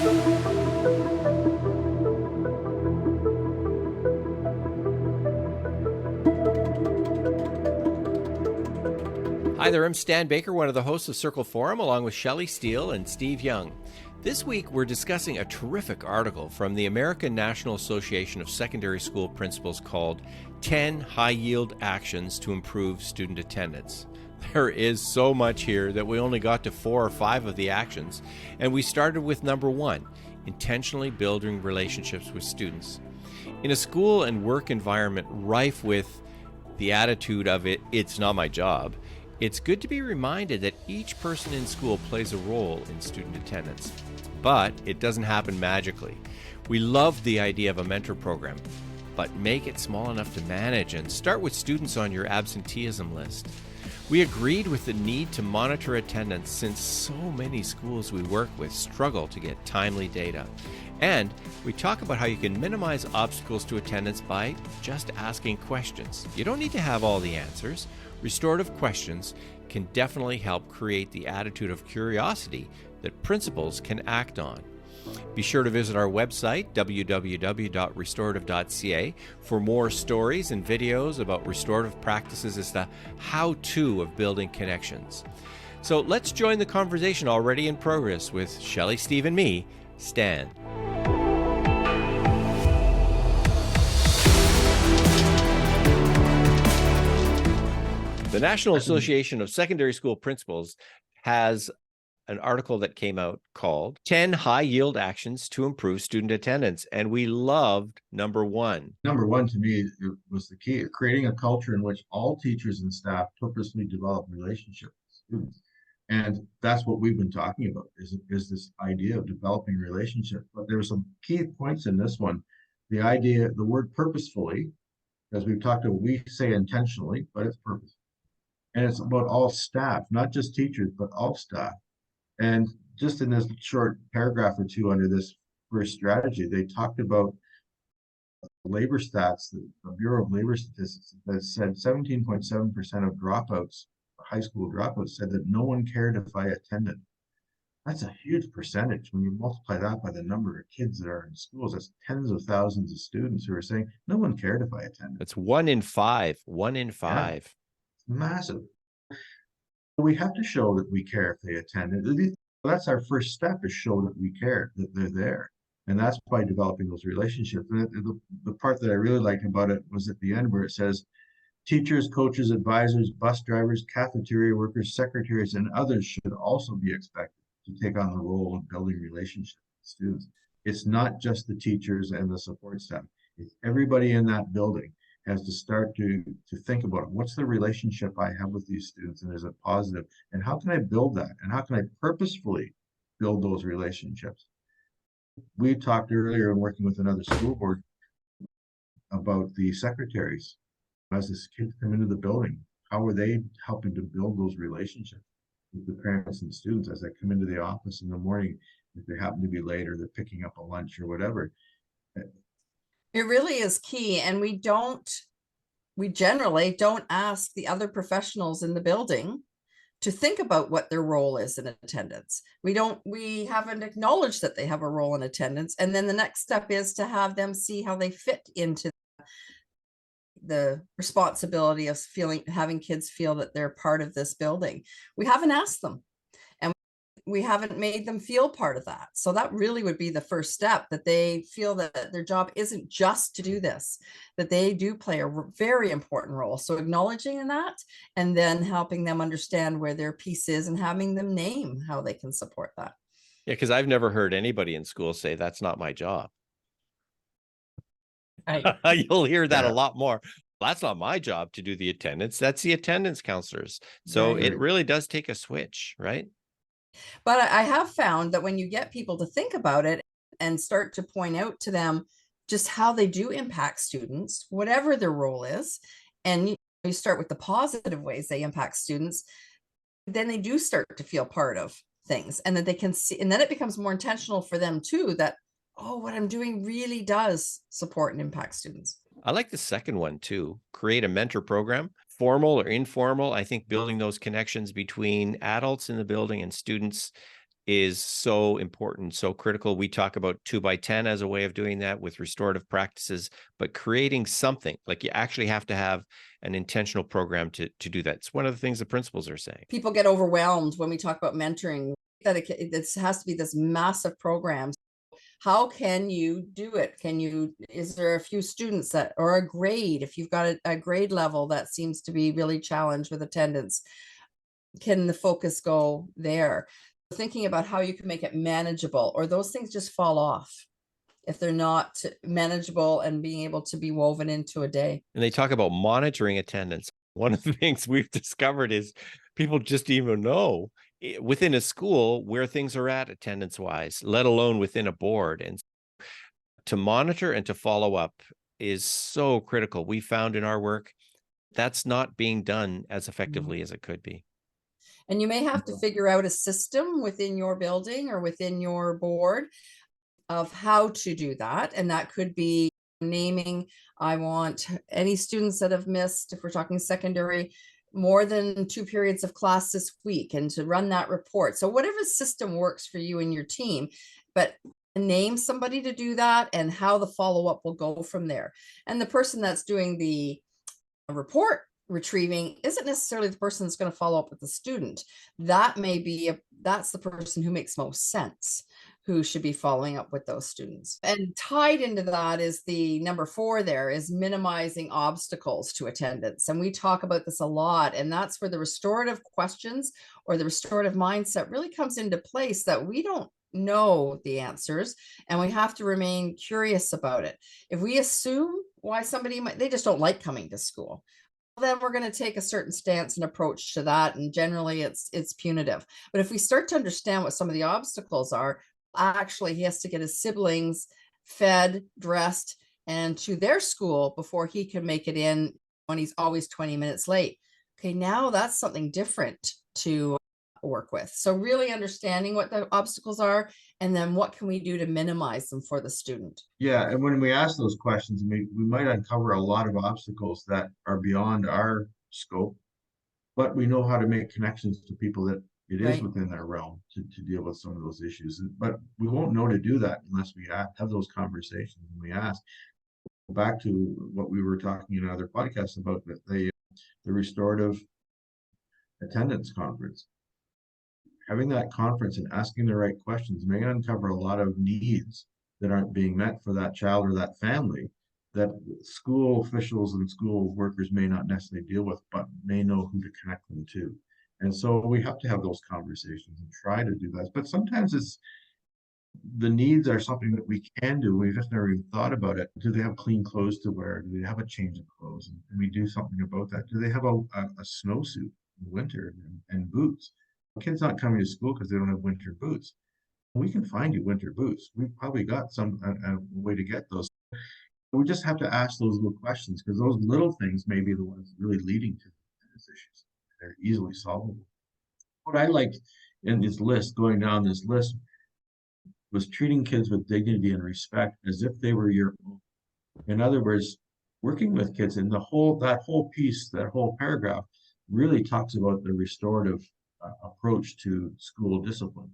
Hi there, I'm Stan Baker, one of the hosts of Circle Forum, along with Shelley Steele and Steve Young. This week, we're discussing a terrific article from the American National Association of Secondary School Principals called 10 High-Yield Actions to Improve Student Attendance. There is so much here that we only got to 4 or 5 of the actions, and we started with number 1, intentionally building relationships with students. In a school and work environment rife with the attitude of it's not my job, it's good to be reminded that each person in school plays a role in student attendance. But it doesn't happen magically. We love the idea of a mentor program, but make it small enough to manage and start with students on your absenteeism list. We agreed with the need to monitor attendance since so many schools we work with struggle to get timely data. And we talk about how you can minimize obstacles to attendance by just asking questions. You don't need to have all the answers. Restorative questions can definitely help create the attitude of curiosity that principals can act on. Be sure to visit our website, www.restorative.ca, for more stories and videos about restorative practices as the how-to of building connections. So let's join the conversation already in progress with Shelley, Steve, and me, Stan. The National Association of Secondary School Principals has an article that came out called 10 High-Yield Actions to Improve Student Attendance, and we loved number 1. Number 1 to me, it was the key, creating a culture in which all teachers and staff purposely develop relationships with students. And that's what we've been talking about, is this idea of developing relationships. But there were some key points in this one. The idea, the word purposefully, as we've talked about, we say intentionally, but it's purposeful. And it's about all staff, not just teachers, but all staff. And just in this short paragraph or two under this first strategy, they talked about labor stats, the Bureau of Labor Statistics, that said 17.7% of dropouts, high school dropouts, said that no one cared if I attended. That's a huge percentage. When you multiply that by the number of kids that are in schools, that's tens of thousands of students who are saying, no one cared if I attended. That's 1 in 5. 1 in 5. Yeah, massive. We have to show that we care if they attend. That's our first step, is show that we care, that they're there. And that's by developing those relationships. And the part that I really liked about it was at the end where it says, teachers, coaches, advisors, bus drivers, cafeteria workers, secretaries, and others should also be expected to take on the role of building relationships with students. It's not just the teachers and the support staff. It's everybody in that building has to start to think about what's the relationship I have with these students, and is it positive, and how can I build that, and how can I purposefully build those relationships. We talked earlier in working with another school board about the secretaries. As the kids come into the building, how are they helping to build those relationships with the parents and students as they come into the office in the morning, if they happen to be late or they're picking up a lunch or whatever. It really is key. And we generally don't ask the other professionals in the building to think about what their role is in attendance. We haven't acknowledged that they have a role in attendance. And then the next step is to have them see how they fit into the responsibility of having kids feel that they're part of this building. We haven't asked them, and we haven't made them feel part of that. So that really would be the first step, that they feel that their job isn't just to do this, that they do play a very important role. So acknowledging that, and then helping them understand where their piece is and having them name how they can support that. Yeah, because I've never heard anybody in school say, that's not my job. Right. You'll hear that a lot more. That's not my job to do the attendance. That's the attendance counselors. So it really does take a switch, right? But I have found that when you get people to think about it and start to point out to them just how they do impact students, whatever their role is, and you start with the positive ways they impact students, then they do start to feel part of things, and that they can see, and then it becomes more intentional for them too, that, oh, what I'm doing really does support and impact students. I like the second one too. Create a mentor program, formal or informal. I think building those connections between adults in the building and students is so important, so critical. We talk about 2x10 as a way of doing that with restorative practices, but creating something, like you actually have to have an intentional program to do that. It's one of the things the principals are saying. People get overwhelmed when we talk about mentoring, that it has to be this massive program. How can you do it? Is there a few students that, or a grade, if you've got a grade level that seems to be really challenged with attendance, can the focus go there? Thinking about how you can make it manageable, or those things just fall off if they're not manageable and being able to be woven into a day. And they talk about monitoring attendance. One of the things we've discovered is people just even know within a school where things are at attendance wise, let alone within a board. And to monitor and to follow up is so critical. We found in our work that's not being done as effectively as it could be. And you may have to figure out a system within your building or within your board of how to do that. And that could be naming, I want any students that have missed, if we're talking secondary, more than 2 periods of class this week, and to run that report. So whatever system works for you and your team, but name somebody to do that and how the follow-up will go from there. And the person that's doing the report retrieving isn't necessarily the person that's going to follow up with the student. That may be that's the person who makes most sense, who should be following up with those students. And tied into that is the number 4 there is minimizing obstacles to attendance. And we talk about this a lot, and that's where the restorative questions or the restorative mindset really comes into place, that we don't know the answers and we have to remain curious about it. If we assume why somebody they just don't like coming to school, then we're going to take a certain stance and approach to that, and generally it's punitive. But if we start to understand what some of the obstacles are, actually he has to get his siblings fed, dressed, and to their school before he can make it in when he's always 20 minutes late. Okay, now that's something different to work with. So really understanding what the obstacles are, and then what can we do to minimize them for the student. Yeah, and when we ask those questions, we might uncover a lot of obstacles that are beyond our scope, but we know how to make connections to people that it is within their realm to deal with some of those issues. But we won't know to do that unless we have those conversations and we ask. Back to what we were talking in other podcasts about, the restorative attendance conference. Having that conference and asking the right questions may uncover a lot of needs that aren't being met for that child or that family, that school officials and school workers may not necessarily deal with, but may know who to connect them to. And so we have to have those conversations and try to do that. But sometimes the needs are something that we can do. We've just never even thought about it. Do they have clean clothes to wear? Do they have a change of clothes? And we do something about that. Do they have a snowsuit in winter and boots? Kids not coming to school because they don't have winter boots. We can find you winter boots. We've probably got a way to get those. We just have to ask those little questions, because those little things may be the ones really leading to these issues. They're easily solvable. What I liked in this list, going down this list, was treating kids with dignity and respect as if they were your own. In other words, working with kids, and that whole piece, that whole paragraph really talks about the restorative approach to school discipline.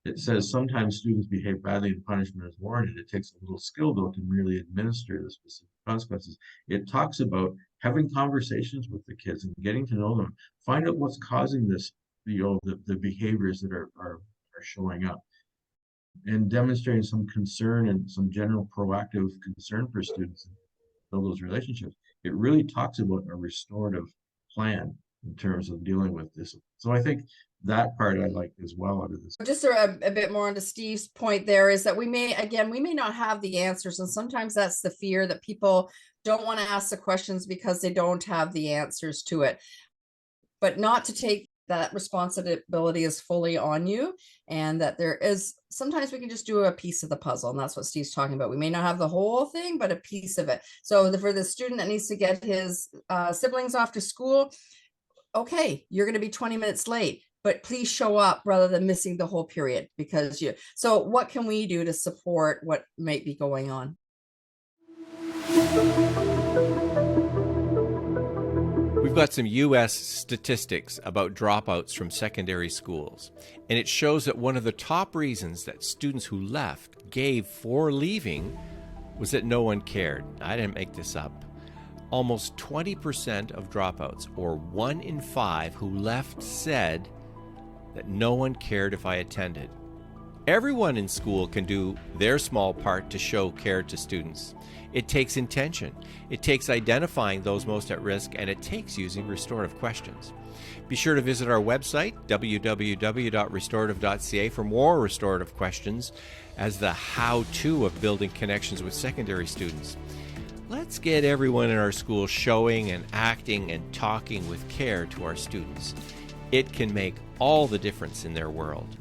It says sometimes students behave badly and punishment is warranted. It takes a little skill, though, to merely administer the specific consequences. It talks about having conversations with the kids and getting to know them, find out what's causing this, the behaviors that are showing up, and demonstrating some concern and some general proactive concern for students and build those relationships. It really talks about a restorative plan in terms of dealing with this. So I think that part I like as well out of this. Just a bit more onto Steve's point there is that we may not have the answers. And sometimes that's the fear, that people don't want to ask the questions because they don't have the answers to it. But not to take that responsibility is fully on you, and that there is sometimes we can just do a piece of the puzzle, and that's what Steve's talking about. We may not have the whole thing, but a piece of it. So for the student that needs to get his siblings off to school, okay, you're going to be 20 minutes late, but please show up rather than missing the whole period, because so what can we do to support what might be going on? We've I've got some U.S. statistics about dropouts from secondary schools, and it shows that one of the top reasons that students who left gave for leaving was that no one cared. I didn't make this up. Almost 20% of dropouts, or 1 in 5 who left, said that no one cared if I attended. Everyone in school can do their small part to show care to students. It takes intention. It takes identifying those most at risk, and it takes using restorative questions. Be sure to visit our website, www.restorative.ca, for more restorative questions as the how-to of building connections with secondary students. Let's get everyone in our school showing and acting and talking with care to our students. It can make all the difference in their world.